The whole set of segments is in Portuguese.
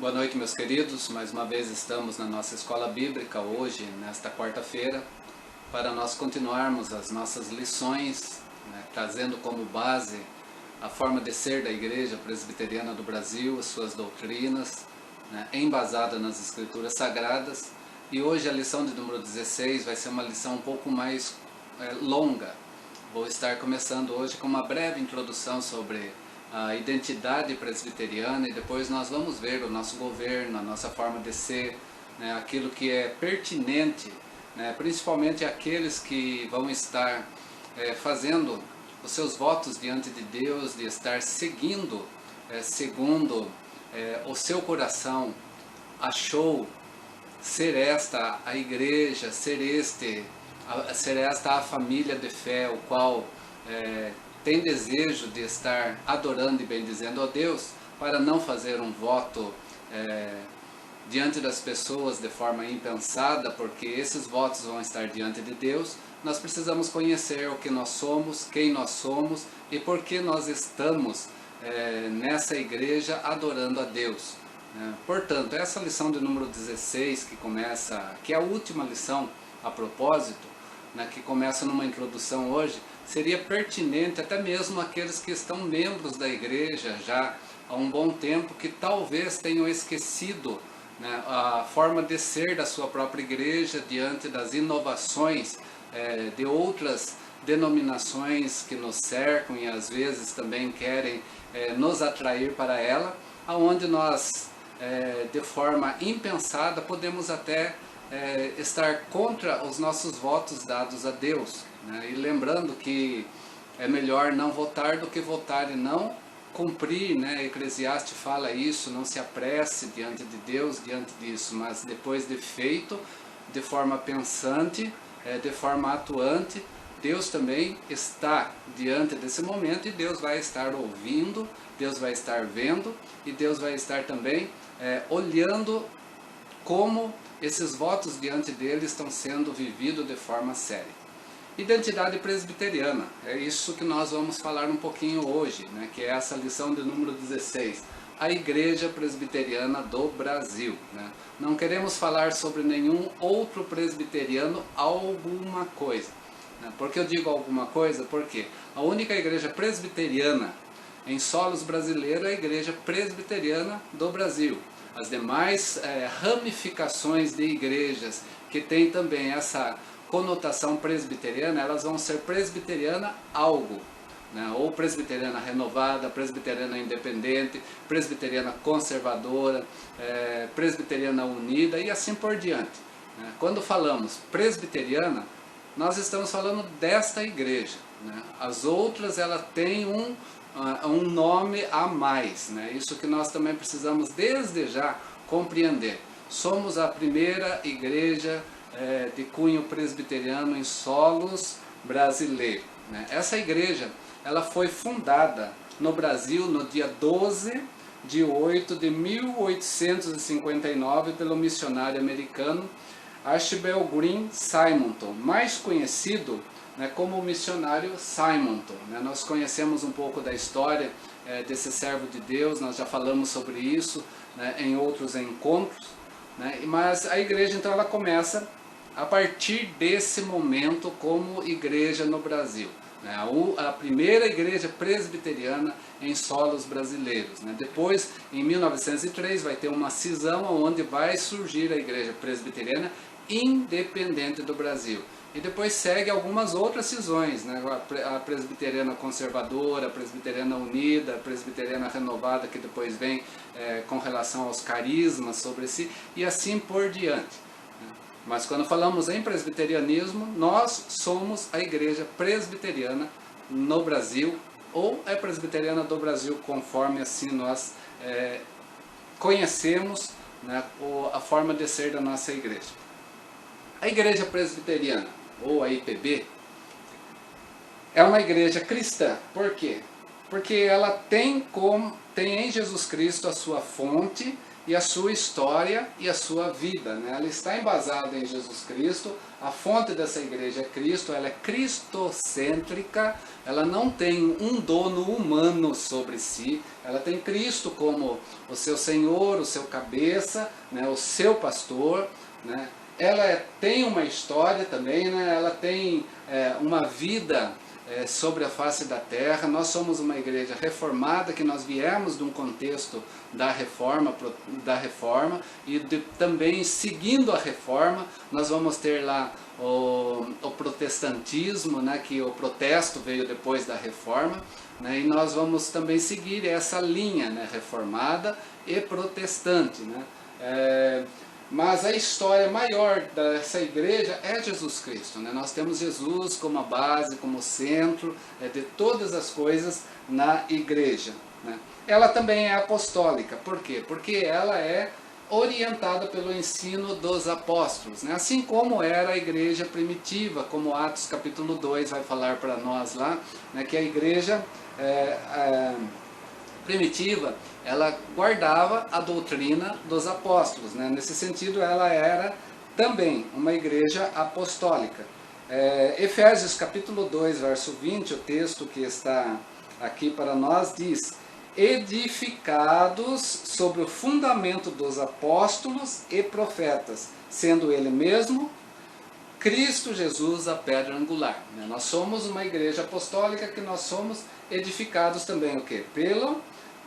Boa noite, meus queridos. Mais uma vez estamos na nossa escola bíblica hoje, nesta quarta-feira, para nós continuarmos as nossas lições, trazendo como base a forma de ser da Igreja Presbiteriana do Brasil, as suas doutrinas, embasada nas Escrituras Sagradas. E hoje a lição de número 16 vai ser uma lição um pouco mais longa. Vou estar começando hoje com uma breve introdução sobre a identidade presbiteriana e depois nós vamos ver o nosso governo, a nossa forma de ser, aquilo que é pertinente, principalmente aqueles que vão estar fazendo os seus votos diante de Deus, de estar seguindo, segundo o seu coração achou ser esta a igreja, ser esta a família de fé, o qual tem desejo de estar adorando e bendizendo a Deus, para não fazer um voto diante das pessoas de forma impensada, porque esses votos vão estar diante de Deus. Nós precisamos conhecer o que nós somos, quem nós somos e por que nós estamos nessa igreja adorando a Deus. Portanto, essa lição de número 16 que é a última lição a propósito, que começa numa introdução hoje, seria pertinente até mesmo aqueles que estão membros da igreja já há um bom tempo, que talvez tenham esquecido a forma de ser da sua própria igreja diante das inovações de outras denominações que nos cercam e às vezes também querem nos atrair para ela, aonde nós de forma impensada podemos até estar contra os nossos votos dados a Deus, e lembrando que é melhor não votar do que votar e não cumprir, Eclesiastes fala isso, não se apresse diante de Deus, diante disso, mas depois de feito, de forma pensante, de forma atuante, Deus também está diante desse momento e Deus vai estar ouvindo, Deus vai estar vendo e Deus vai estar também olhando como esses votos diante dele estão sendo vividos de forma séria. Identidade presbiteriana, é isso que nós vamos falar um pouquinho hoje, que é essa lição de número 16. A Igreja Presbiteriana do Brasil. Não queremos falar sobre nenhum outro presbiteriano alguma coisa. Por que eu digo alguma coisa? Porque a única igreja presbiteriana em solos brasileiros é a Igreja Presbiteriana do Brasil. As demais ramificações de igrejas que têm também essa conotação presbiteriana, elas vão ser presbiteriana algo, ou presbiteriana renovada, presbiteriana independente, presbiteriana conservadora, presbiteriana unida e assim por diante. Quando falamos presbiteriana, nós estamos falando desta igreja. As outras, ela tem um nome a mais, isso que nós também precisamos desde já compreender. Somos a primeira igreja de cunho presbiteriano em solos brasileiros. Essa igreja, ela foi fundada no Brasil no dia 12 de 8 de 1859 pelo missionário americano Archibald Green Simonton, mais conhecido como o missionário Simonton. Nós conhecemos um pouco da história desse servo de Deus, nós já falamos sobre isso em outros encontros, mas a igreja então ela começa a partir desse momento como igreja no Brasil. A primeira igreja presbiteriana em solos brasileiros. Depois, em 1903, vai ter uma cisão onde vai surgir a igreja presbiteriana independente do Brasil. E depois segue algumas outras cisões, a presbiteriana conservadora, a presbiteriana unida, a presbiteriana renovada, que depois vem com relação aos carismas sobre si, e assim por diante. Mas quando falamos em presbiterianismo, nós somos a igreja presbiteriana no Brasil, ou é presbiteriana do Brasil, conforme assim nós conhecemos a forma de ser da nossa igreja. A igreja presbiteriana, ou a IPB, é uma igreja cristã. Por quê? Porque ela tem em Jesus Cristo a sua fonte e a sua história e a sua vida, né? Ela está embasada em Jesus Cristo, a fonte dessa igreja é Cristo, ela é cristocêntrica, ela não tem um dono humano sobre si, ela tem Cristo como o seu Senhor, o seu cabeça, né? O seu pastor, né? Ela tem uma história também, né? Ela tem uma vida sobre a face da terra. Nós somos uma igreja reformada, que nós viemos de um contexto da reforma e também seguindo a reforma, nós vamos ter lá o protestantismo, né, que o protesto veio depois da reforma, né, e nós vamos também seguir essa linha, né, reformada e protestante, né. Mas a história maior dessa igreja é Jesus Cristo, né? Nós temos Jesus como a base, como centro de todas as coisas na igreja, né? Ela também é apostólica, por quê? Porque ela é orientada pelo ensino dos apóstolos, né? Assim como era a igreja primitiva, como Atos capítulo 2 vai falar para nós lá, né? Que a igreja primitiva, ela guardava a doutrina dos apóstolos, né? Nesse sentido, ela era também uma igreja apostólica. Efésios capítulo 2, verso 20, o texto que está aqui para nós diz: edificados sobre o fundamento dos apóstolos e profetas, sendo ele mesmo Cristo Jesus a pedra angular. Nós somos uma igreja apostólica, que nós somos edificados também o quê? Pela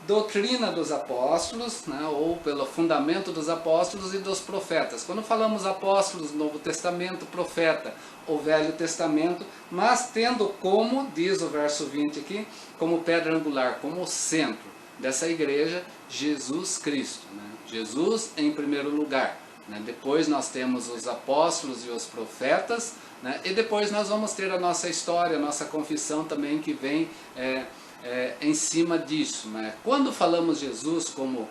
doutrina dos apóstolos, né, ou pelo fundamento dos apóstolos e dos profetas. Quando falamos apóstolos, Novo Testamento, profeta, o Velho Testamento, mas tendo como, diz o verso 20 aqui, como pedra angular, como centro dessa igreja, Jesus Cristo, né? Jesus em primeiro lugar, né? Depois nós temos os apóstolos e os profetas, né? E depois nós vamos ter a nossa história, a nossa confissão também, que vem em cima disso, né? Quando falamos Jesus como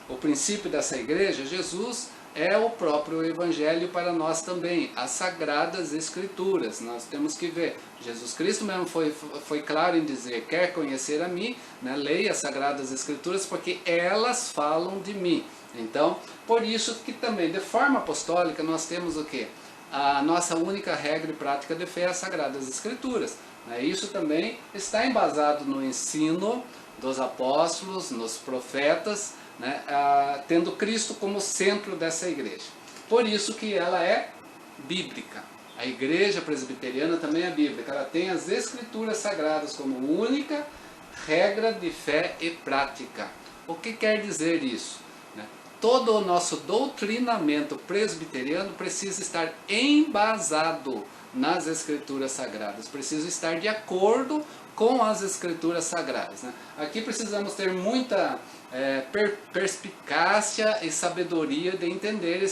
o princípio dessa igreja, Jesus é o próprio Evangelho para nós também, as Sagradas Escrituras. Nós temos que ver, Jesus Cristo mesmo foi claro em dizer: quer conhecer a mim, né, leia as Sagradas Escrituras, porque elas falam de mim. Então, por isso que também, de forma apostólica, nós temos o quê? A nossa única regra e prática de fé é as Sagradas Escrituras. Isso também está embasado no ensino dos apóstolos, nos profetas, né, tendo Cristo como centro dessa igreja. Por isso que ela é bíblica. A igreja presbiteriana também é bíblica. Ela tem as Escrituras Sagradas como única regra de fé e prática. O que quer dizer isso? Todo o nosso doutrinamento presbiteriano precisa estar embasado nas Escrituras Sagradas, precisa estar de acordo com as Escrituras Sagradas, né? Aqui precisamos ter muita perspicácia e sabedoria de entender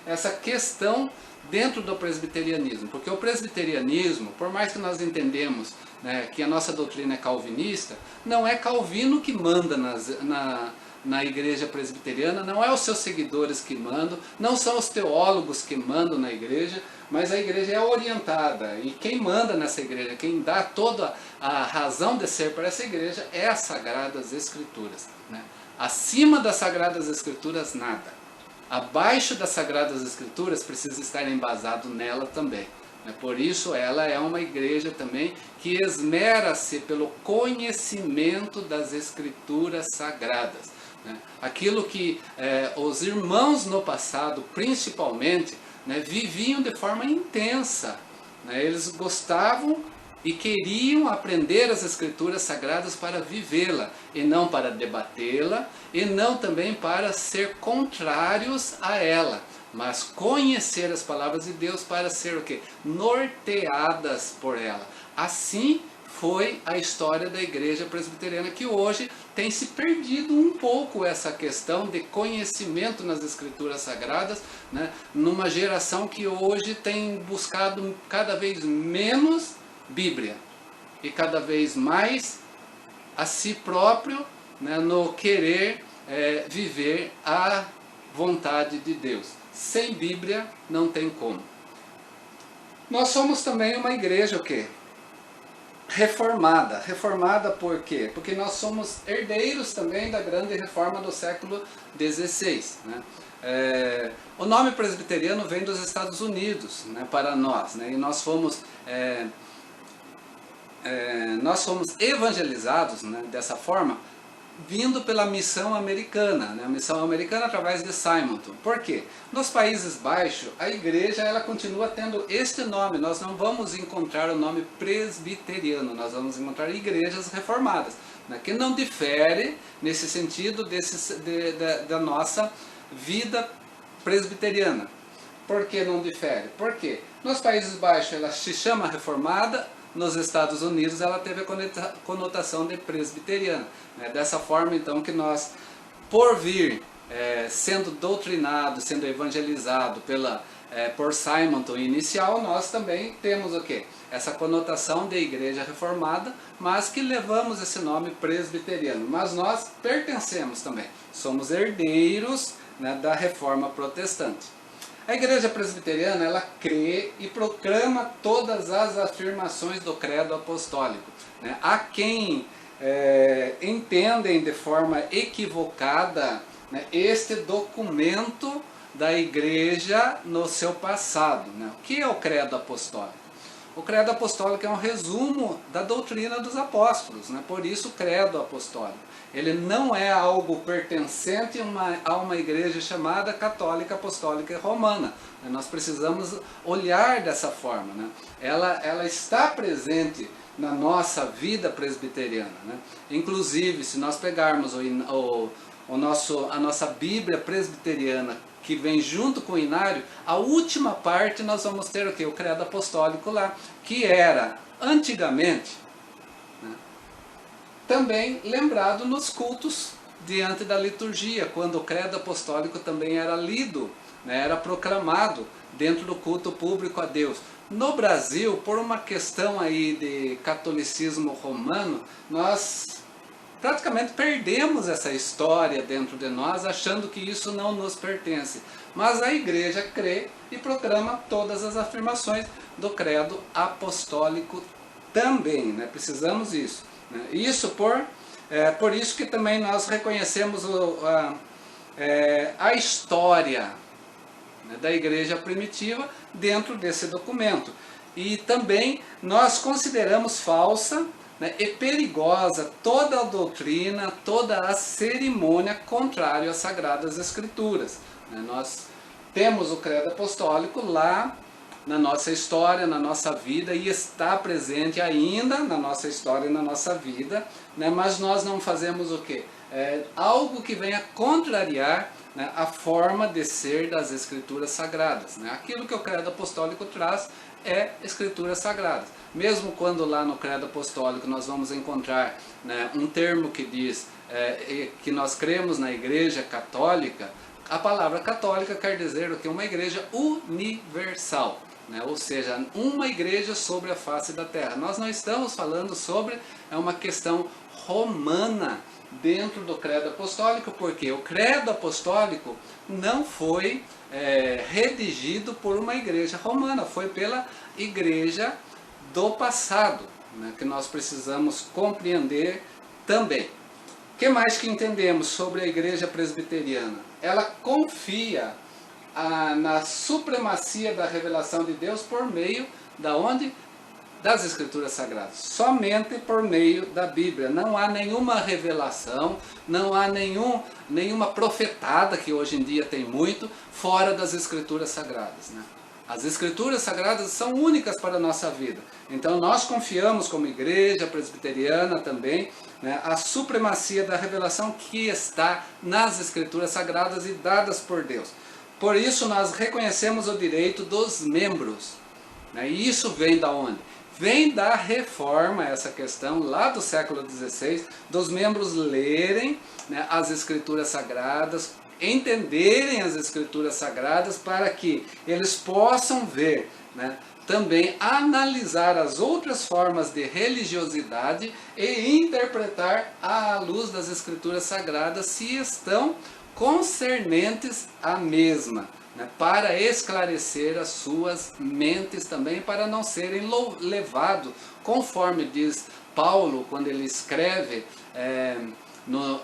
essa questão dentro do presbiterianismo, porque o presbiterianismo, por mais que nós entendemos, né, que a nossa doutrina é calvinista, não é Calvino que manda na igreja presbiteriana, não é os seus seguidores que mandam, não são os teólogos que mandam na igreja, mas a igreja é orientada, e quem manda nessa igreja, quem dá toda a razão de ser para essa igreja é as Sagradas Escrituras, né? Acima das Sagradas Escrituras, nada. Abaixo das Sagradas Escrituras precisa estar embasado nela também. Por isso ela é uma igreja também que esmera-se pelo conhecimento das Escrituras Sagradas. Aquilo que os irmãos no passado, principalmente, viviam de forma intensa. Eles gostavam e queriam aprender as Escrituras Sagradas para vivê-la, e não para debatê-la, e não também para ser contrários a ela, mas conhecer as palavras de Deus para ser o quê? Norteadas por ela. Assim foi a história da igreja presbiteriana, que hoje tem se perdido um pouco essa questão de conhecimento nas Escrituras Sagradas, né? Numa geração que hoje tem buscado cada vez menos Bíblia e cada vez mais a si próprio, né, no querer viver a vontade de Deus. Sem Bíblia não tem como. Nós somos também uma igreja o quê? reformada. Reformada por quê? Porque nós somos herdeiros também da grande reforma do século XVI. Né? O nome presbiteriano vem dos Estados Unidos, né, para nós, né, e nós fomos evangelizados, né, dessa forma, vindo pela missão americana, né, a missão americana através de Simonton. Por quê? Nos Países Baixos, a igreja ela continua tendo este nome, nós não vamos encontrar o nome presbiteriano, nós vamos encontrar igrejas reformadas, né, que não difere nesse sentido da nossa vida presbiteriana. Por que não difere? Porque nos Países Baixos ela se chama reformada, nos Estados Unidos ela teve a conotação de presbiteriana. Né? Dessa forma então que nós, por vir sendo doutrinado, sendo evangelizado por Simonton inicial, nós também temos o quê? Essa conotação de igreja reformada, mas que levamos esse nome presbiteriano. Mas nós pertencemos também, somos herdeiros, né, da reforma protestante. A igreja presbiteriana ela crê e proclama todas as afirmações do credo apostólico. Né? Há quem entendem de forma equivocada, né, este documento da igreja no seu passado. Né? O que é o credo apostólico? O credo apostólico é um resumo da doutrina dos apóstolos, né? Por isso o credo apostólico. Ele não é algo pertencente a uma igreja chamada católica, apostólica e romana. Nós precisamos olhar dessa forma. Né? Ela está presente na nossa vida presbiteriana. Né? Inclusive, se nós pegarmos a nossa Bíblia presbiteriana, que vem junto com o inário, a última parte nós vamos ter o quê? O credo apostólico lá, que era, antigamente, né, também lembrado nos cultos diante da liturgia, quando o credo apostólico também era lido, né, era proclamado dentro do culto público a Deus. No Brasil, por uma questão aí de catolicismo romano, nós praticamente perdemos essa história dentro de nós, achando que isso não nos pertence. Mas a igreja crê e proclama todas as afirmações do credo apostólico também. Né? Precisamos disso. Né? Isso por isso que também nós reconhecemos a história, né, da igreja primitiva dentro desse documento. E também nós consideramos falsa, né, e perigosa toda a doutrina, toda a cerimônia contrária às Sagradas Escrituras. Né? Nós temos o credo apostólico lá na nossa história, na nossa vida, e está presente ainda na nossa história e na nossa vida, né? Mas nós não fazemos o quê? Algo que venha contrariar, né, a forma de ser das Escrituras Sagradas. Né? Aquilo que o credo apostólico traz é Escrituras Sagradas. Mesmo quando lá no credo apostólico nós vamos encontrar, né, um termo que diz que nós cremos na igreja católica, a palavra católica quer dizer o que? Uma igreja universal, né? Ou seja, uma igreja sobre a face da terra. Nós não estamos falando sobre uma questão romana dentro do credo apostólico, porque o credo apostólico não foi redigido por uma igreja romana, foi pela igreja do passado, né, que nós precisamos compreender também. O que mais que entendemos sobre a igreja presbiteriana? Ela confia na supremacia da revelação de Deus por meio da onde? Das Escrituras Sagradas, somente por meio da Bíblia. Não há nenhuma revelação, não há nenhuma profetada, que hoje em dia tem muito, fora das Escrituras Sagradas. Né? As Escrituras Sagradas são únicas para a nossa vida. Então nós confiamos como igreja presbiteriana também, né, a supremacia da revelação que está nas Escrituras Sagradas e dadas por Deus. Por isso nós reconhecemos o direito dos membros. Né? E isso vem da onde? Vem da reforma, essa questão lá do século XVI, dos membros lerem, né, as Escrituras Sagradas, entenderem as Escrituras Sagradas para que eles possam ver, né, também analisar as outras formas de religiosidade e interpretar à luz das Escrituras Sagradas se estão concernentes à mesma. né, para esclarecer as suas mentes também, para não serem levados, conforme diz Paulo quando ele escreve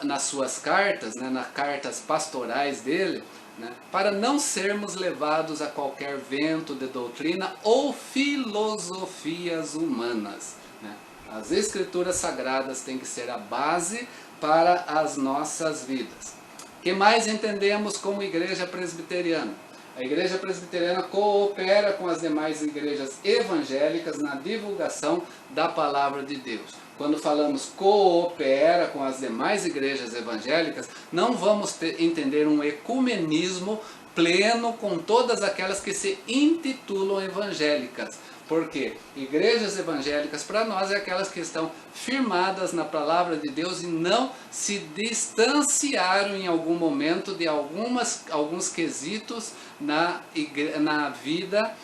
nas suas cartas, né, nas cartas pastorais dele, né, para não sermos levados a qualquer vento de doutrina ou filosofias humanas. Né. As Escrituras Sagradas têm que ser a base para as nossas vidas. O que mais entendemos como igreja presbiteriana? A igreja presbiteriana coopera com as demais igrejas evangélicas na divulgação da palavra de Deus. Quando falamos coopera com as demais igrejas evangélicas, não vamos entender um ecumenismo pleno com todas aquelas que se intitulam evangélicas. Porque igrejas evangélicas para nós é aquelas que estão firmadas na palavra de Deus e não se distanciaram em algum momento de alguns quesitos na vida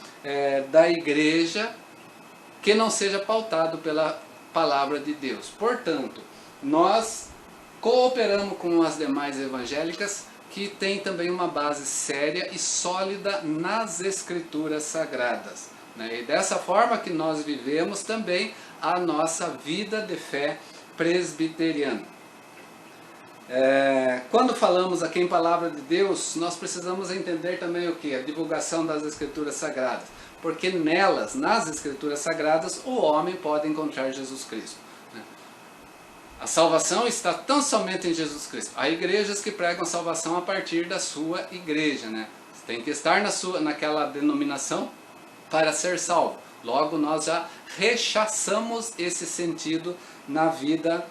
da igreja que não seja pautado pela palavra de Deus. Portanto, nós cooperamos com as demais evangélicas que têm também uma base séria e sólida nas Escrituras Sagradas. E dessa forma que nós vivemos também a nossa vida de fé presbiteriana. Quando falamos aqui em Palavra de Deus, nós precisamos entender também o que? A divulgação das Escrituras Sagradas. Porque nelas, nas Escrituras Sagradas, o homem pode encontrar Jesus Cristo. A salvação está tão somente em Jesus Cristo. Há igrejas que pregam a salvação a partir da sua igreja. Né? Você tem que estar naquela denominação para ser salvo. Logo, nós já rechaçamos esse sentido na vida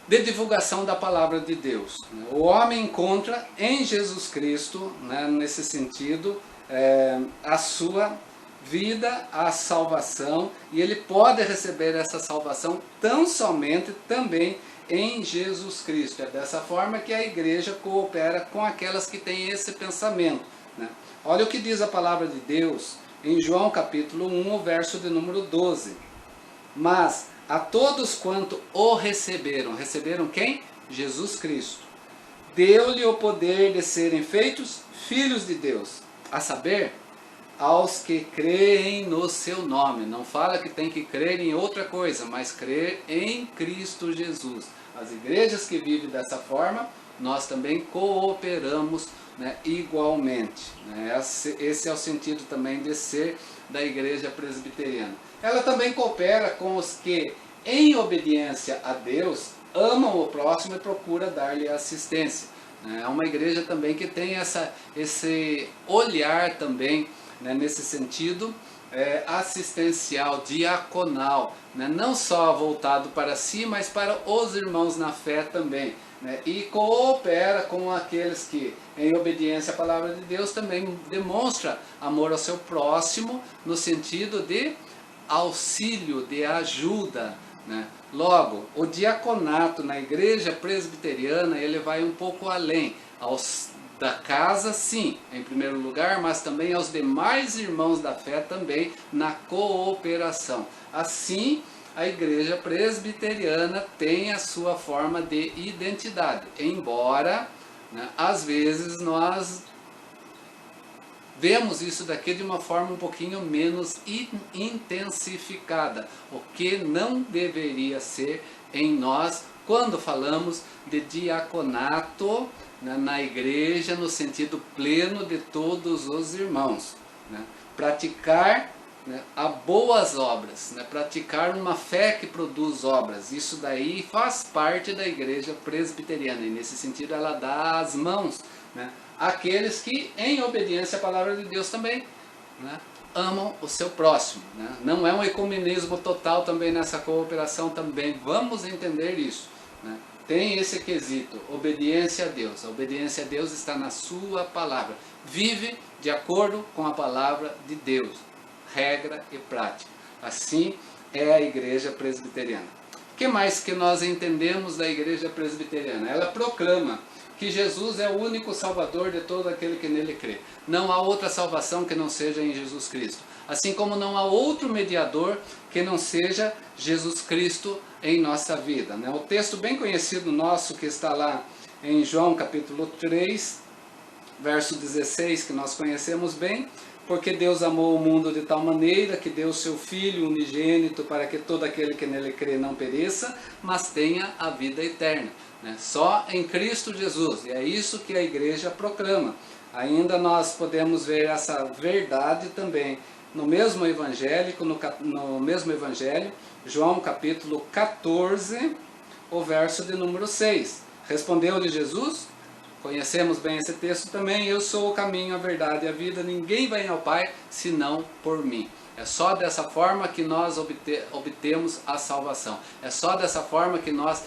de divulgação da palavra de Deus. O homem encontra em Jesus Cristo, né, nesse sentido, a sua vida, a salvação, e ele pode receber essa salvação tão somente também em Jesus Cristo. É dessa forma que a igreja coopera com aquelas que têm esse pensamento. Né? Olha o que diz a palavra de Deus em João capítulo 1, verso de número 12. Mas a todos quanto o receberam, receberam quem? Jesus Cristo. Deu-lhe o poder de serem feitos filhos de Deus, a saber, aos que creem no seu nome. Não fala que tem que crer em outra coisa, mas crer em Cristo Jesus. As igrejas que vivem dessa forma, nós também cooperamos, né, igualmente. Né? Esse é o sentido também de ser da igreja presbiteriana. Ela também coopera com os que, em obediência a Deus, amam o próximo e procuram dar-lhe assistência. É uma igreja também que tem esse olhar também, né, nesse sentido assistencial, diaconal, né, não só voltado para si, mas para os irmãos na fé também. Né, e coopera com aqueles que, em obediência à palavra de Deus, também demonstra amor ao seu próximo, no sentido de auxílio, de ajuda. Né? Logo, o diaconato na igreja presbiteriana, ele vai um pouco além, da casa sim, em primeiro lugar, mas também aos demais irmãos da fé também na cooperação. Assim, a igreja presbiteriana tem a sua forma de identidade, embora, né, às vezes nós vemos isso daqui de uma forma um pouquinho menos intensificada, o que não deveria ser em nós quando falamos de diaconato, né, na igreja no sentido pleno de todos os irmãos. Né? Praticar, né, a boas obras, né? Praticar uma fé que produz obras, isso daí faz parte da igreja presbiteriana, e nesse sentido ela dá as mãos, né, àqueles que, em obediência à palavra de Deus também, né, amam o seu próximo. Né? Não é um ecumenismo total também nessa cooperação também, vamos entender isso. Né? Tem esse quesito, obediência a Deus. A obediência a Deus está na sua palavra. Vive de acordo com a palavra de Deus. Regra e prática. Assim é a igreja presbiteriana. O que mais que nós entendemos da igreja presbiteriana? Ela proclama que Jesus é o único salvador de todo aquele que nele crê. Não há outra salvação que não seja em Jesus Cristo. Assim como não há outro mediador que não seja Jesus Cristo em nossa vida. Né? O texto bem conhecido nosso que está lá em João capítulo 3, verso 16, que nós conhecemos bem, porque Deus amou o mundo de tal maneira que deu o seu Filho unigênito para que todo aquele que nele crê não pereça, mas tenha a vida eterna. Né? Só em Cristo Jesus, e é isso que a igreja proclama. Ainda nós podemos ver essa verdade também no mesmo evangelho, João capítulo 14, o verso de número 6. Respondeu-lhe Jesus, conhecemos bem esse texto também, eu sou o caminho, a verdade e a vida, ninguém vai ao Pai senão por mim. É só dessa forma que nós obtemos a salvação. É só dessa forma que nós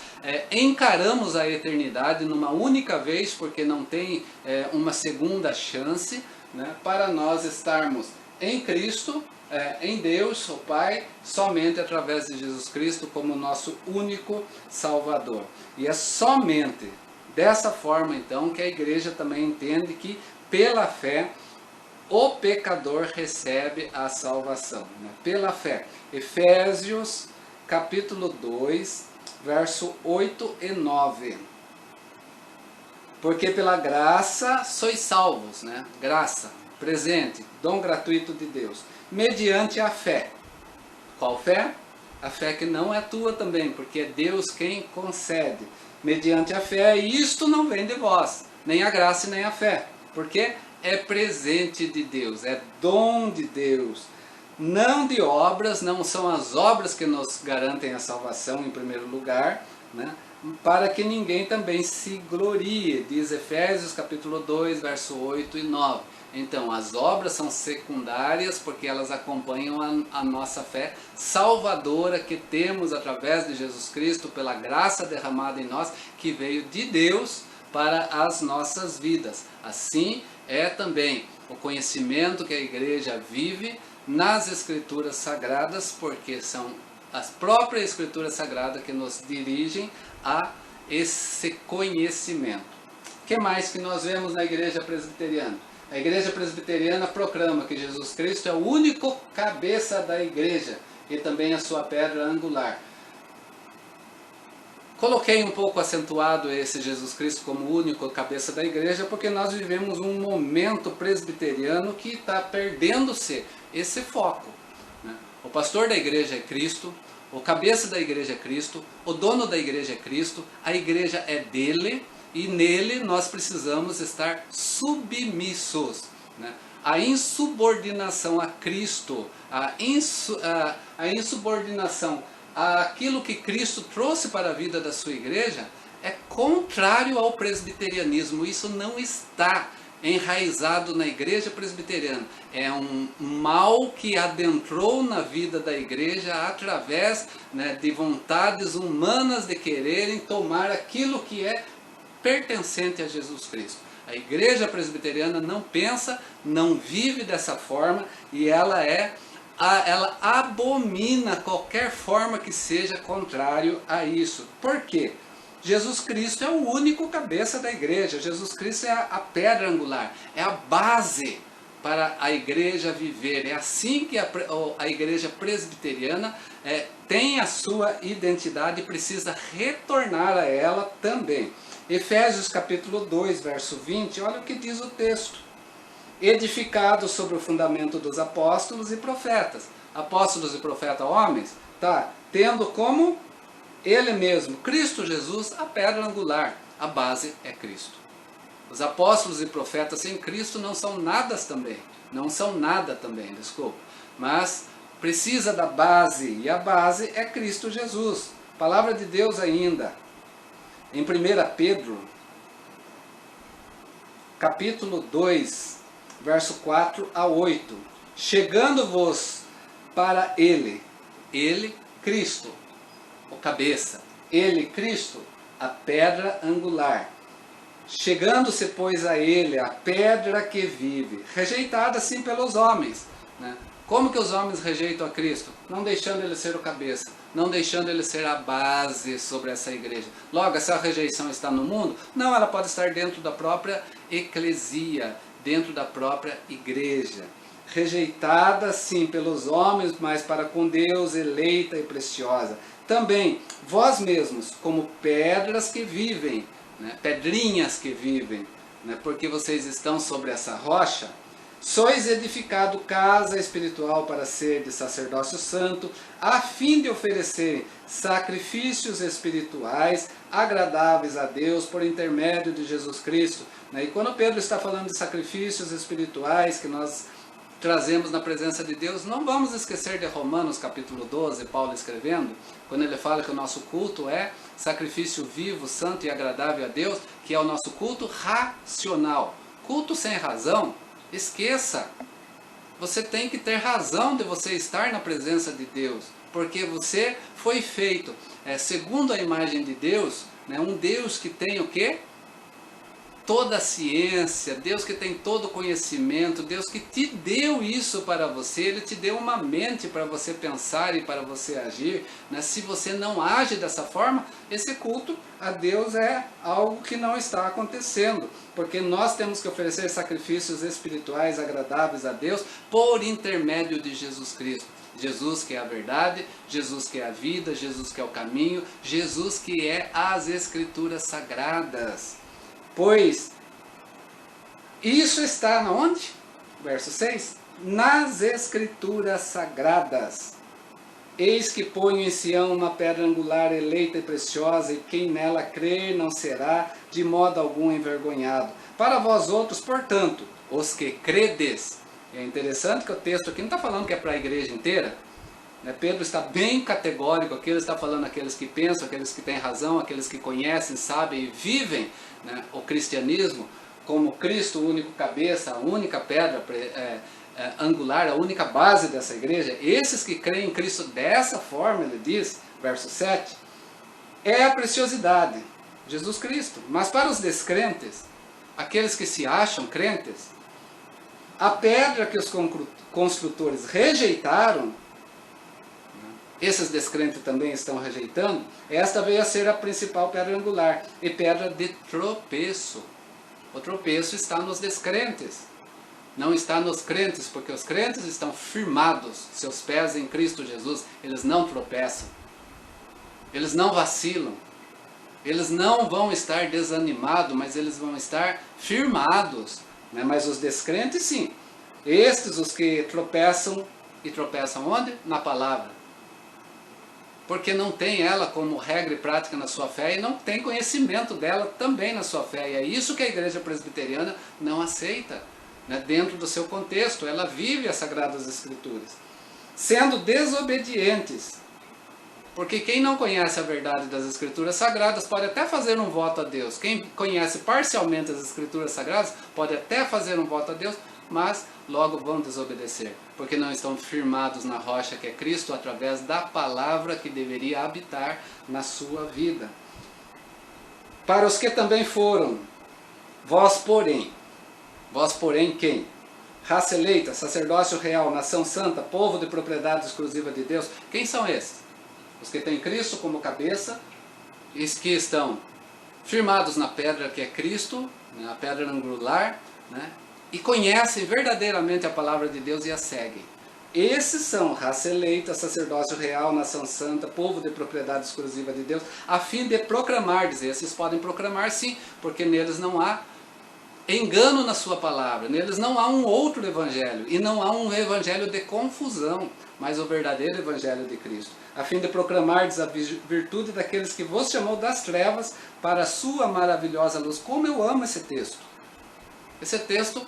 encaramos a eternidade numa única vez, porque não tem uma segunda chance, né, para nós estarmos em Cristo, em Deus, o Pai, somente através de Jesus Cristo como nosso único Salvador. E é somente dessa forma, então, que a igreja também entende que, pela fé, o pecador recebe a salvação. Né? Pela fé. Efésios, capítulo 2, verso 8 e 9. Porque pela graça sois salvos, né? Graça, presente, dom gratuito de Deus, mediante a fé. Qual fé? A fé que não é tua também, porque é Deus quem concede. Mediante a fé, e isto não vem de vós, nem a graça nem a fé, porque é presente de Deus, é dom de Deus, não de obras, não são as obras que nos garantem a salvação em primeiro lugar, né? Para que ninguém também se glorie, diz Efésios capítulo 2, verso 8 e 9. Então, as obras são secundárias porque elas acompanham a nossa fé salvadora que temos através de Jesus Cristo, pela graça derramada em nós, que veio de Deus para as nossas vidas. Assim é também o conhecimento que a igreja vive nas Escrituras Sagradas, porque são as próprias Escrituras Sagradas que nos dirigem a esse conhecimento. O que mais que nós vemos na igreja presbiteriana? A igreja presbiteriana proclama que Jesus Cristo é o único cabeça da igreja e também a sua pedra angular. Coloquei um pouco acentuado esse Jesus Cristo como único cabeça da igreja porque nós vivemos um momento presbiteriano que está perdendo-se esse foco. Né? O pastor da igreja é Cristo, o cabeça da igreja é Cristo, o dono da igreja é Cristo, a igreja é dele, e nele nós precisamos estar submissos. Né? A insubordinação a Cristo, a insubordinação àquilo que Cristo trouxe para a vida da sua igreja é contrário ao presbiterianismo. Isso não está enraizado na igreja presbiteriana. É um mal que adentrou na vida da igreja através, né, de vontades humanas de quererem tomar aquilo que é pertencente a Jesus Cristo. A igreja presbiteriana não pensa, não vive dessa forma e ela abomina qualquer forma que seja contrário a isso. Por quê? Jesus Cristo é o único cabeça da igreja. Jesus Cristo é a pedra angular, é a base para a igreja viver. É assim que a igreja presbiteriana tem a sua identidade e precisa retornar a ela também. Efésios capítulo 2, verso 20, olha o que diz o texto. Edificado sobre o fundamento dos apóstolos e profetas. Apóstolos e profetas homens, tá? Tendo como ele mesmo, Cristo Jesus, a pedra angular. A base é Cristo. Os apóstolos e profetas sem Cristo não são nada também. Não são nada também, desculpa. Mas precisa da base, e a base é Cristo Jesus. Palavra de Deus ainda. Em 1 Pedro, capítulo 2, verso 4 a 8. Chegando-vos para Ele, Cristo, o cabeça, Ele, Cristo, a pedra angular. Chegando-se, pois, a Ele, a pedra que vive, rejeitada sim pelos homens. Né? Como que os homens rejeitam a Cristo? Não deixando Ele ser o cabeça, não deixando Ele ser a base sobre essa igreja. Logo, essa rejeição está no mundo? Não, ela pode estar dentro da própria eclesia, dentro da própria igreja. Rejeitada sim pelos homens, mas para com Deus eleita e preciosa. Também, vós mesmos, como pedras que vivem, né? Pedrinhas que vivem, né, porque vocês estão sobre essa rocha, sois edificado casa espiritual para ser de sacerdócio santo, a fim de oferecer sacrifícios espirituais agradáveis a Deus por intermédio de Jesus Cristo. E quando Pedro está falando de sacrifícios espirituais que nós trazemos na presença de Deus, não vamos esquecer de Romanos capítulo 12, Paulo escrevendo, quando ele fala que o nosso culto é sacrifício vivo, santo e agradável a Deus, que é o nosso culto racional. Culto sem razão, esqueça. Você tem que ter razão de você estar na presença de Deus, porque você foi feito segundo a imagem de Deus, né, um Deus que tem o quê? Toda a ciência, Deus que tem todo o conhecimento, Deus que te deu isso para você, Ele te deu uma mente para você pensar e para você agir, né? Se você não age dessa forma, esse culto a Deus é algo que não está acontecendo, porque nós temos que oferecer sacrifícios espirituais agradáveis a Deus por intermédio de Jesus Cristo. Jesus que é a verdade, Jesus que é a vida, Jesus que é o caminho, Jesus que é as Escrituras Sagradas. Pois isso está na onde? Verso 6. Nas Escrituras Sagradas. Eis que ponho em Sião uma pedra angular eleita e preciosa, e quem nela crer não será de modo algum envergonhado. Para vós outros, portanto, os que credes. É interessante que o texto aqui não está falando que é para a igreja inteira. Pedro está bem categórico aqui, ele está falando aqueles que pensam, aqueles que têm razão, aqueles que conhecem, sabem e vivem, né, o cristianismo como Cristo, o único cabeça, a única pedra angular, a única base dessa igreja. Esses que creem em Cristo dessa forma, ele diz, verso 7, é a preciosidade, Jesus Cristo. Mas para os descrentes, aqueles que se acham crentes, a pedra que os construtores rejeitaram, esses descrentes também estão rejeitando, esta veio a ser a principal pedra angular e pedra de tropeço. O tropeço está nos descrentes, não está nos crentes, porque os crentes estão firmados, seus pés em Cristo Jesus, eles não tropeçam, eles não vacilam, eles não vão estar desanimados, mas eles vão estar firmados, né? Mas os descrentes sim, estes os que tropeçam, e tropeçam onde? Na palavra. Porque não tem ela como regra e prática na sua fé e não tem conhecimento dela também na sua fé. E é isso que a igreja presbiteriana não aceita, né, dentro do seu contexto. Ela vive as Sagradas Escrituras, sendo desobedientes. Porque quem não conhece a verdade das Escrituras Sagradas pode até fazer um voto a Deus. Quem conhece parcialmente as Escrituras Sagradas pode até fazer um voto a Deus, mas logo vão desobedecer, porque não estão firmados na rocha que é Cristo, através da palavra que deveria habitar na sua vida. Para os que também foram, vós porém quem? Raça eleita, sacerdócio real, nação santa, povo de propriedade exclusiva de Deus. Quem são esses? Os que têm Cristo como cabeça, os que estão firmados na pedra que é Cristo, a pedra angular, né? E conhecem verdadeiramente a palavra de Deus e a seguem. Esses são raça eleita, sacerdócio real, nação santa, povo de propriedade exclusiva de Deus, a fim de proclamar, dizer, esses podem proclamar sim, porque neles não há engano na sua palavra, neles não há um outro evangelho, e não há um evangelho de confusão, mas o verdadeiro evangelho de Cristo, a fim de proclamardes a virtude daqueles que vos chamou das trevas para a sua maravilhosa luz. Como eu amo esse texto! Esse texto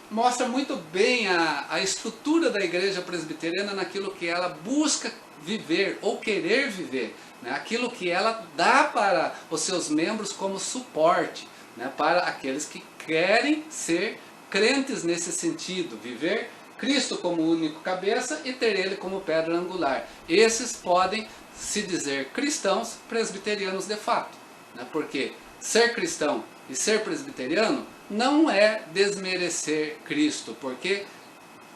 mostra muito bem a estrutura da igreja presbiteriana naquilo que ela busca viver ou querer viver, né? Aquilo que ela dá para os seus membros como suporte, né? Para aqueles que querem ser crentes nesse sentido, viver Cristo como único cabeça e ter Ele como pedra angular. Esses podem se dizer cristãos presbiterianos de fato, né? Porque ser cristão e ser presbiteriano não é desmerecer Cristo, porque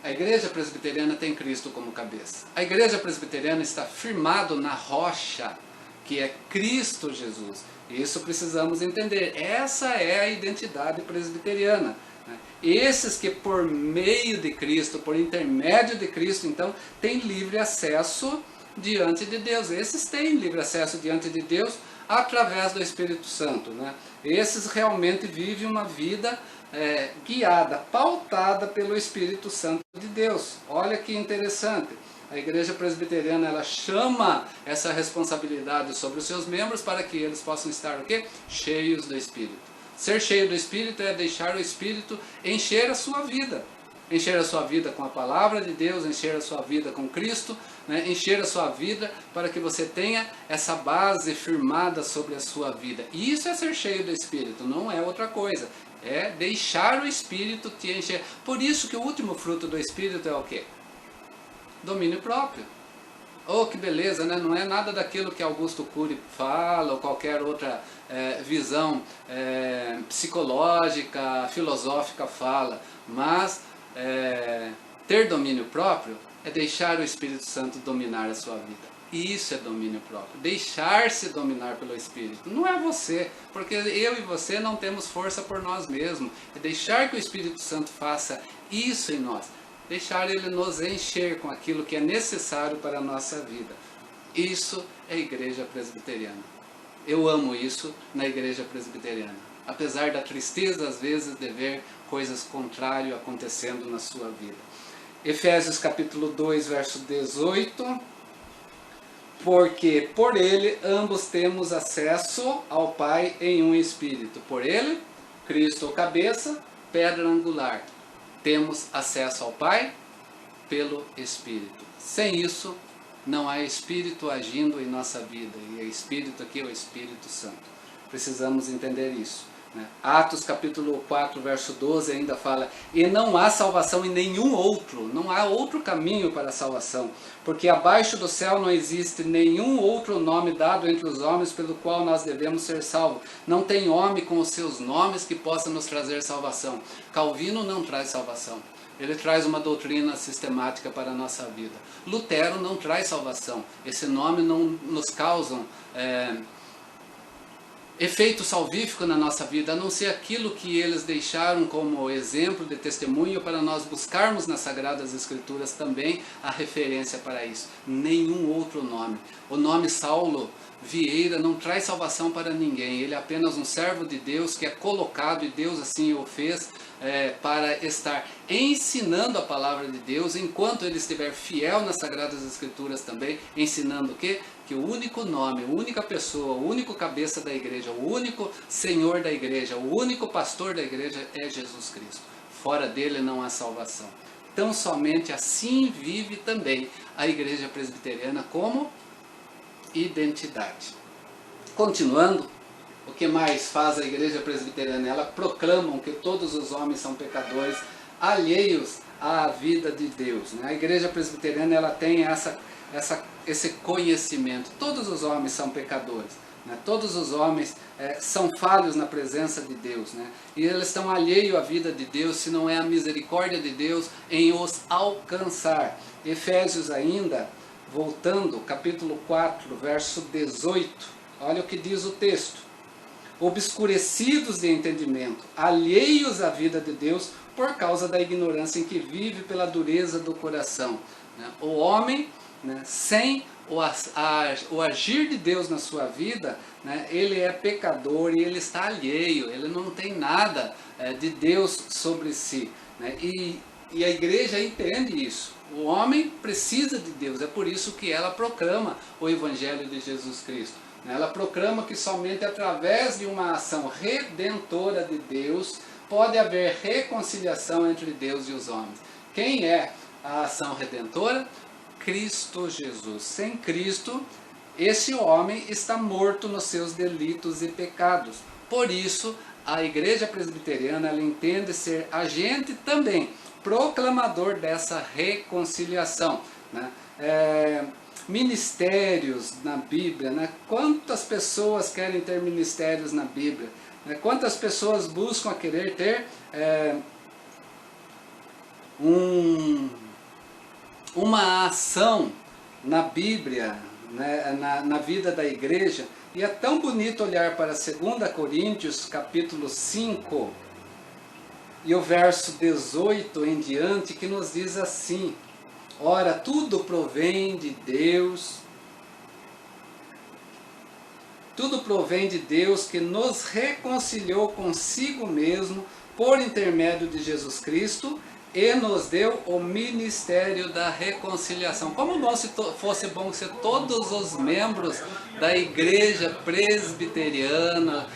a igreja presbiteriana tem Cristo como cabeça. A igreja presbiteriana está firmado na rocha, que é Cristo Jesus. Isso precisamos entender. Essa é a identidade presbiteriana. Esses que por meio de Cristo, por intermédio de Cristo, então, têm livre acesso diante de Deus. Esses têm livre acesso diante de Deus através do Espírito Santo, né? Esses realmente vivem uma vida guiada, pautada pelo Espírito Santo de Deus. Olha que interessante. A igreja presbiteriana, ela chama essa responsabilidade sobre os seus membros para que eles possam estar o quê? Cheios do Espírito. Ser cheio do Espírito é deixar o Espírito encher a sua vida. Encher a sua vida com a palavra de Deus, encher a sua vida com Cristo, né? Encher a sua vida para que você tenha essa base firmada sobre a sua vida. E isso é ser cheio do Espírito, não é outra coisa. É deixar o Espírito te encher. Por isso que o último fruto do Espírito é o quê? Domínio próprio. Oh, que beleza, né? Não é nada daquilo que Augusto Cury fala ou qualquer outra visão psicológica, filosófica fala, mas ter domínio próprio é deixar o Espírito Santo dominar a sua vida. Isso é domínio próprio, deixar-se dominar pelo Espírito. Não é você, porque eu e você não temos força por nós mesmos. É deixar que o Espírito Santo faça isso em nós. Deixar ele nos encher com aquilo que é necessário para a nossa vida. Isso é igreja presbiteriana. Eu amo isso na igreja presbiteriana. Apesar da tristeza, às vezes, de ver coisas contrárias acontecendo na sua vida. Efésios capítulo 2, verso 18. Porque por ele ambos temos acesso ao Pai em um Espírito. Por ele, Cristo, o cabeça, pedra angular. Temos acesso ao Pai pelo Espírito. Sem isso, não há Espírito agindo em nossa vida. E o Espírito aqui é o Espírito Santo. Precisamos entender isso. Né? Atos capítulo 4, verso 12 ainda fala: e não há salvação em nenhum outro, não há outro caminho para a salvação, porque abaixo do céu não existe nenhum outro nome dado entre os homens pelo qual nós devemos ser salvos. Não tem homem com os seus nomes que possa nos trazer salvação. Calvino não traz salvação. Ele traz uma doutrina sistemática para a nossa vida. Lutero não traz salvação. Esse nome não nos causa efeito salvífico na nossa vida, a não ser aquilo que eles deixaram como exemplo de testemunho para nós buscarmos nas Sagradas Escrituras também a referência para isso. Nenhum outro nome. O nome Saulo Vieira não traz salvação para ninguém. Ele é apenas um servo de Deus que é colocado, e Deus assim o fez, para estar ensinando a palavra de Deus, enquanto ele estiver fiel nas Sagradas Escrituras também, ensinando o quê? Que o único nome, a única pessoa, o único cabeça da igreja, o único senhor da igreja, o único pastor da igreja é Jesus Cristo. Fora dele não há salvação. Tão somente assim vive também a igreja presbiteriana como identidade. Continuando, o que mais faz a igreja presbiteriana? Ela proclama que todos os homens são pecadores, alheios à vida de Deus. A igreja presbiteriana, ela tem esse conhecimento. Todos os homens são pecadores. Todos os homens são falhos na presença de Deus. E eles estão alheios à vida de Deus, se não é a misericórdia de Deus em os alcançar. Efésios ainda, voltando, capítulo 4, verso 18. Olha o que diz o texto. Obscurecidos de entendimento, alheios à vida de Deus, por causa da ignorância em que vive pela dureza do coração. O homem, sem o agir de Deus na sua vida, ele é pecador e ele está alheio, ele não tem nada de Deus sobre si. E a igreja entende isso. O homem precisa de Deus, é por isso que ela proclama o Evangelho de Jesus Cristo. Ela proclama que somente através de uma ação redentora de Deus pode haver reconciliação entre Deus e os homens. Quem é a ação redentora? Cristo Jesus. Sem Cristo, esse homem está morto nos seus delitos e pecados. Por isso, a igreja presbiteriana, ela entende ser agente também, proclamador dessa reconciliação. Ministérios na Bíblia, quantas pessoas querem ter ministérios na Bíblia? Quantas pessoas buscam querer ter uma ação na Bíblia, na vida da igreja? E é tão bonito olhar para 2 Coríntios capítulo 5 e o verso 18 em diante, que nos diz assim: ora, tudo provém de Deus, Tudo provém de Deus, que nos reconciliou consigo mesmo por intermédio de Jesus Cristo e nos deu o ministério da reconciliação. Como não se fosse bom se todos os membros da igreja presbiteriana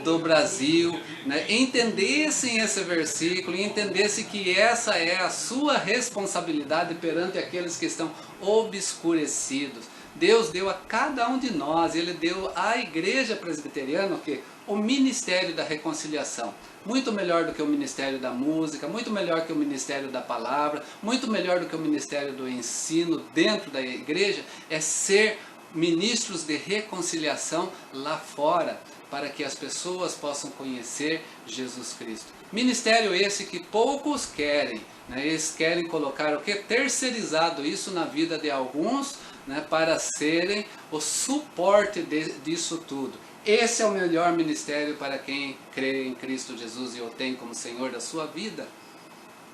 do Brasil, né, entendessem esse versículo e entendessem que essa é a sua responsabilidade perante aqueles que estão obscurecidos. Deus deu a cada um de nós, Ele deu à igreja presbiteriana o ministério da reconciliação. Muito melhor do que o ministério da música, muito melhor que o ministério da palavra, muito melhor do que o ministério do ensino dentro da igreja, é ser ministros de reconciliação lá fora, para que as pessoas possam conhecer Jesus Cristo. Ministério esse que poucos querem, né? Eles querem colocar o que? Terceirizado isso na vida de alguns, né? Para serem o suporte disso tudo. Esse é o melhor ministério para quem crê em Cristo Jesus e o tem como Senhor da sua vida.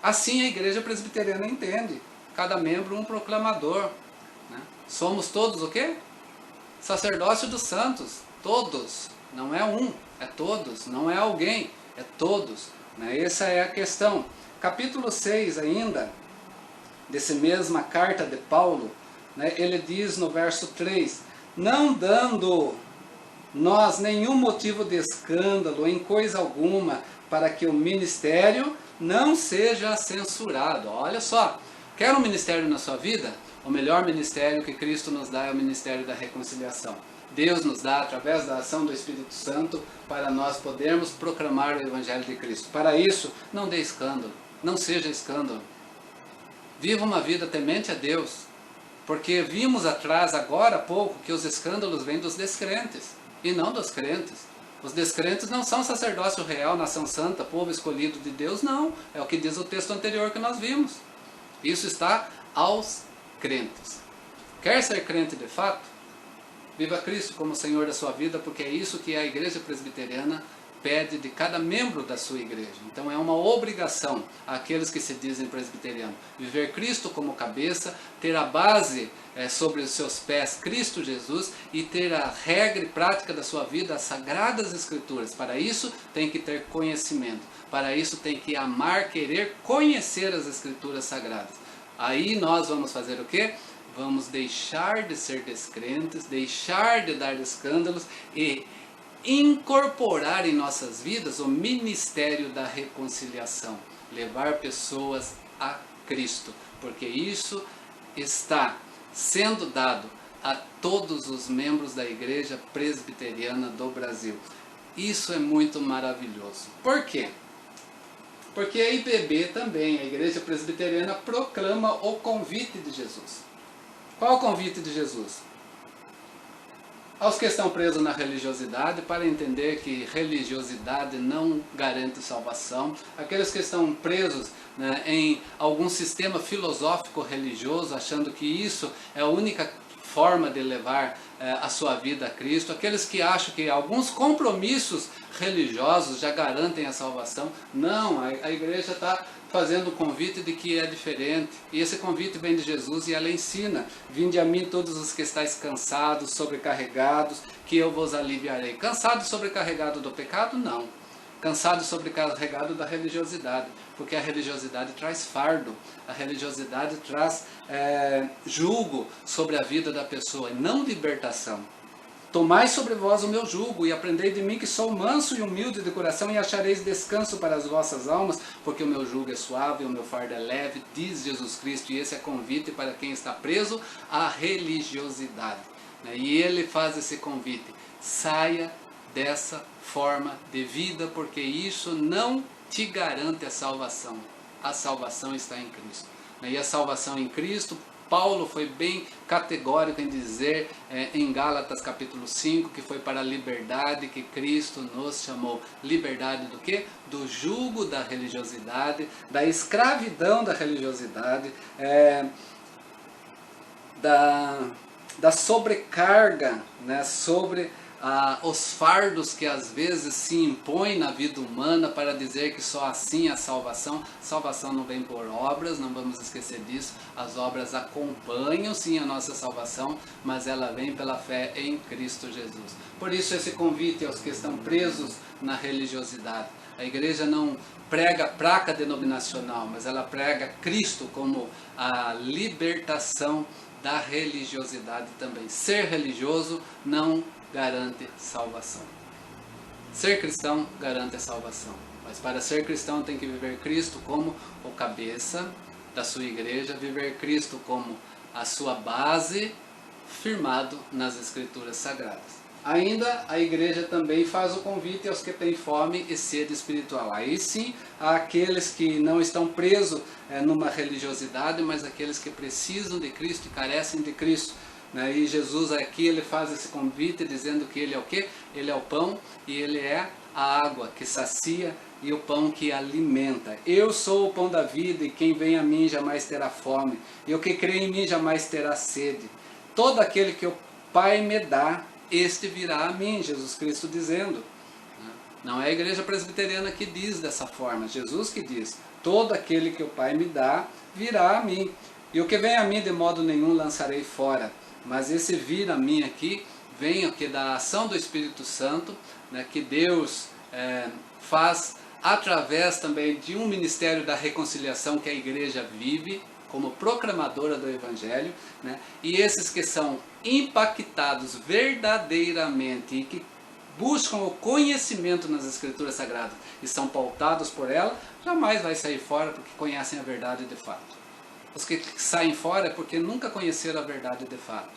Assim a igreja presbiteriana entende. Cada membro um proclamador. Né? Somos todos o quê? Sacerdócio dos santos. Todos. Não é um, é todos. Não é alguém, é todos. Né? Essa é a questão. Capítulo 6 ainda, dessa mesma carta de Paulo, né? Ele diz no verso 3, não dando nós nenhum motivo de escândalo em coisa alguma, para que o ministério não seja censurado. Olha só, quer um ministério na sua vida? O melhor ministério que Cristo nos dá é o ministério da reconciliação. Deus nos dá através da ação do Espírito Santo para nós podermos proclamar o Evangelho de Cristo. Para isso, não dê escândalo, não seja escândalo. Viva uma vida temente a Deus, porque vimos atrás, agora há pouco, que os escândalos vêm dos descrentes e não dos crentes. Os descrentes não são sacerdócio real, nação santa, povo escolhido de Deus, não. É o que diz o texto anterior que nós vimos. Isso está aos crentes. Quer ser crente de fato? Viva Cristo como Senhor da sua vida, porque é isso que a igreja presbiteriana pede de cada membro da sua igreja. Então é uma obrigação àqueles que se dizem presbiterianos. Viver Cristo como cabeça, ter a base sobre os seus pés Cristo Jesus e ter a regra e prática da sua vida as Sagradas Escrituras. Para isso tem que ter conhecimento. Para isso tem que amar, querer conhecer as Escrituras Sagradas. Aí nós vamos fazer o quê? Vamos deixar de ser descrentes, deixar de dar escândalos e incorporar em nossas vidas o ministério da reconciliação, levar pessoas a Cristo, porque isso está sendo dado a todos os membros da igreja presbiteriana do Brasil. Isso é muito maravilhoso. Por quê? Porque a IPB também, a igreja presbiteriana, proclama o convite de Jesus. Qual o convite de Jesus? Aos que estão presos na religiosidade, para entender que religiosidade não garante salvação. Aqueles que estão presos, né, em algum sistema filosófico religioso, achando que isso é a única forma de levar a sua vida a Cristo. Aqueles que acham que alguns compromissos religiosos já garantem a salvação. Não, a igreja está fazendo o convite de que é diferente. E esse convite vem de Jesus e ela ensina: vinde a mim todos os que estáis cansados, sobrecarregados, que eu vos aliviarei. Cansado e sobrecarregado do pecado? Não. Cansado e sobrecarregado da religiosidade, porque a religiosidade traz fardo, a religiosidade traz jugo sobre a vida da pessoa, e não libertação. Tomai sobre vós o meu jugo e aprendei de mim, que sou manso e humilde de coração, e achareis descanso para as vossas almas, porque o meu jugo é suave e o meu fardo é leve, diz Jesus Cristo. E esse é convite para quem está preso à religiosidade, né? E ele faz esse convite: saia dessa forma de vida, porque isso não te garante a salvação. A salvação está em Cristo, né? E a salvação em Cristo, Paulo foi bem categórico em dizer em Gálatas capítulo 5, que foi para a liberdade que Cristo nos chamou. Liberdade do quê? Do jugo da religiosidade, da escravidão da religiosidade, da sobrecarga, né, sobre os fardos que às vezes se impõem na vida humana para dizer que só assim a salvação. Salvação não vem por obras, não vamos esquecer disso. As obras acompanham sim a nossa salvação, mas ela vem pela fé em Cristo Jesus. Por isso esse convite aos que estão presos na religiosidade. A igreja não prega placa denominacional, mas ela prega Cristo como a libertação da religiosidade também. Ser religioso não garante salvação. Ser cristão garante a salvação. Mas para ser cristão tem que viver Cristo como o cabeça da sua igreja, viver Cristo como a sua base, firmado nas Escrituras Sagradas. Ainda a igreja também faz o convite aos que têm fome e sede espiritual. Aí sim, há aqueles que não estão presos numa religiosidade, mas aqueles que precisam de Cristo e carecem de Cristo. E Jesus aqui ele faz esse convite dizendo que ele é o quê? Ele é o pão e ele é a água que sacia e o pão que alimenta. Eu sou o pão da vida e quem vem a mim jamais terá fome. E o que crê em mim jamais terá sede. Todo aquele que o Pai me dá, este virá a mim, Jesus Cristo dizendo. Não é a igreja presbiteriana que diz dessa forma, Jesus que diz, todo aquele que o Pai me dá, virá a mim. E o que vem a mim de modo nenhum lançarei fora. Mas esse vir a mim aqui, vem aqui da ação do Espírito Santo, que Deus faz através também de um ministério da reconciliação que a igreja vive, como proclamadora do Evangelho, e esses que são impactados verdadeiramente e que buscam o conhecimento nas Escrituras Sagradas e são pautados por ela, jamais vai sair fora porque conhecem a verdade de fato. Os que saem fora é porque nunca conheceram a verdade de fato.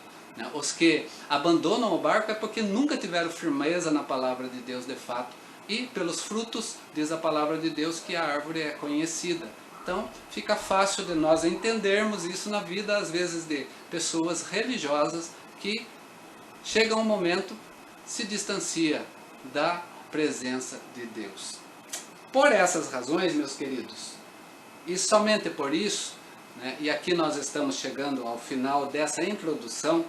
Os que abandonam o barco é porque nunca tiveram firmeza na palavra de Deus de fato. E pelos frutos, diz a palavra de Deus, que a árvore é conhecida. Então, fica fácil de nós entendermos isso na vida, às vezes, de pessoas religiosas que chegam um momento, se distancia da presença de Deus. Por essas razões, meus queridos, e somente por isso, e aqui nós estamos chegando ao final dessa introdução,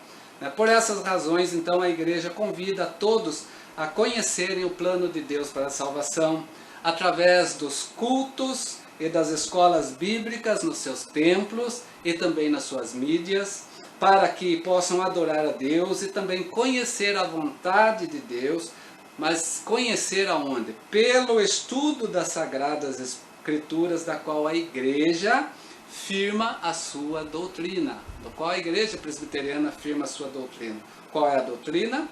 por essas razões, então, a igreja convida a todos a conhecerem o plano de Deus para a salvação, através dos cultos e das escolas bíblicas nos seus templos e também nas suas mídias, para que possam adorar a Deus e também conhecer a vontade de Deus, mas conhecer aonde? Pelo estudo das Sagradas Escrituras, da qual a igreja firma a sua doutrina, do qual a igreja presbiteriana firma a sua doutrina. Qual é a doutrina?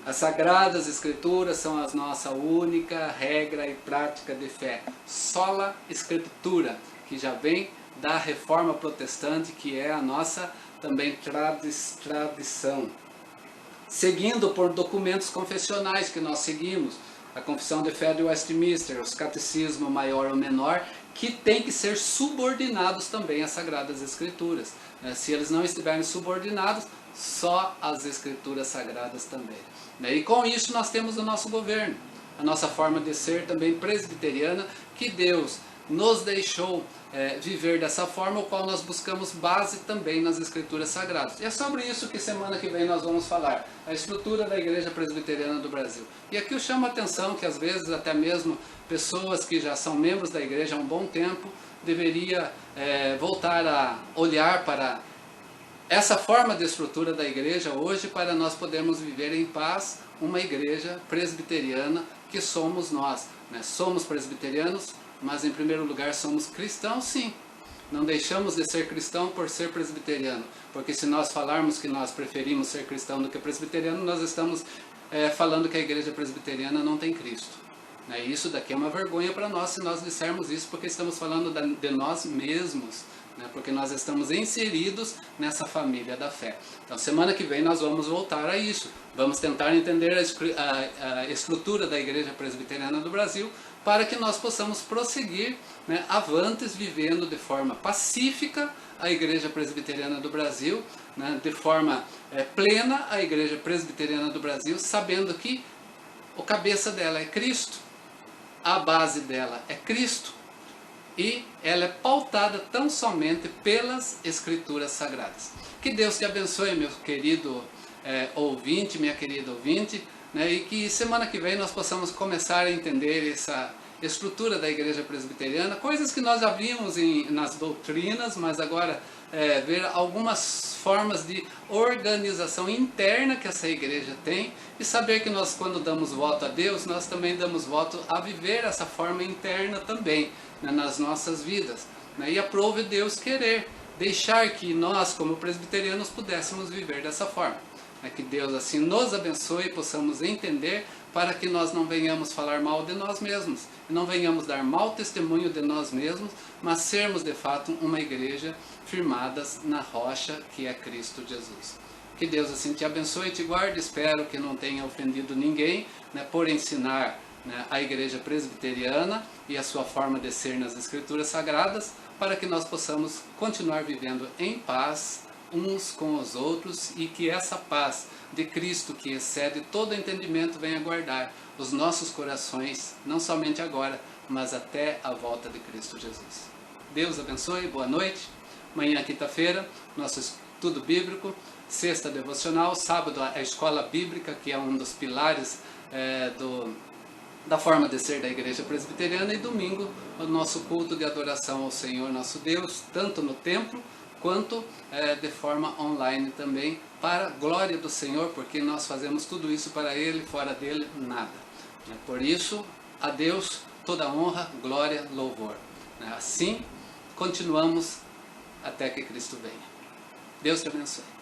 As Sagradas Escrituras são a nossa única regra e prática de fé. Sola Escritura, que já vem da Reforma Protestante, que é a nossa também tradição. Seguindo por documentos confessionais que nós seguimos, a Confissão de Fé de Westminster, os Catecismo Maior ou Menor, que tem que ser subordinados também às Sagradas Escrituras. Se eles não estiverem subordinados, só as Escrituras Sagradas também. E com isso nós temos o nosso governo, a nossa forma de ser também presbiteriana, que Deus nos deixou viver dessa forma, o qual nós buscamos base também nas Escrituras Sagradas. E é sobre isso que semana que vem nós vamos falar, a estrutura da Igreja Presbiteriana do Brasil. E aqui eu chamo a atenção que às vezes até mesmo pessoas que já são membros da igreja há um bom tempo, deveria voltar a olhar para essa forma de estrutura da igreja hoje, para nós podermos viver em paz uma igreja presbiteriana que somos nós. Somos presbiterianos, mas em primeiro lugar somos cristãos, sim. Não deixamos de ser cristão por ser presbiteriano, porque se nós falarmos que nós preferimos ser cristão do que presbiteriano, nós estamos falando que a igreja presbiteriana não tem Cristo. Isso daqui é uma vergonha para nós se nós dissermos isso, porque estamos falando de nós mesmos, porque nós estamos inseridos nessa família da fé. Então, semana que vem nós vamos voltar a isso. Vamos tentar entender a estrutura da Igreja Presbiteriana do Brasil, para que nós possamos prosseguir avantes, vivendo de forma pacífica a Igreja Presbiteriana do Brasil, de forma plena a Igreja Presbiteriana do Brasil, sabendo que o cabeça dela é Cristo, a base dela é Cristo, e ela é pautada tão somente pelas Escrituras Sagradas. Que Deus te abençoe, meu querido ouvinte, minha querida ouvinte, né? E que semana que vem nós possamos começar a entender essa estrutura da Igreja Presbiteriana, coisas que nós já vimos nas doutrinas, mas agora ver algumas formas de organização interna que essa igreja tem e saber que nós, quando damos voto a Deus, nós também damos voto a viver essa forma interna também, né, nas nossas vidas, né? E aprove Deus querer deixar que nós, como presbiterianos, pudéssemos viver dessa forma. Que Deus assim nos abençoe e possamos entender, para que nós não venhamos falar mal de nós mesmos, e não venhamos dar mau testemunho de nós mesmos, mas sermos de fato uma igreja firmadas na rocha que é Cristo Jesus. Que Deus assim te abençoe e te guarde. Espero que não tenha ofendido ninguém, né, por ensinar, né, a igreja presbiteriana e a sua forma de ser nas Escrituras Sagradas, para que nós possamos continuar vivendo em paz uns com os outros, e que essa paz de Cristo, que excede todo entendimento, venha guardar os nossos corações, não somente agora, mas até a volta de Cristo Jesus. Deus abençoe, boa noite. Amanhã, quinta-feira, nosso estudo bíblico, sexta devocional, sábado a escola bíblica, que é um dos pilares da forma de ser da igreja presbiteriana, e domingo o nosso culto de adoração ao Senhor nosso Deus, tanto no templo quanto de forma online também, para a glória do Senhor, porque nós fazemos tudo isso para Ele, fora dele nada. Por isso, a Deus toda honra, glória, louvor. Assim continuamos até que Cristo venha. Deus te abençoe.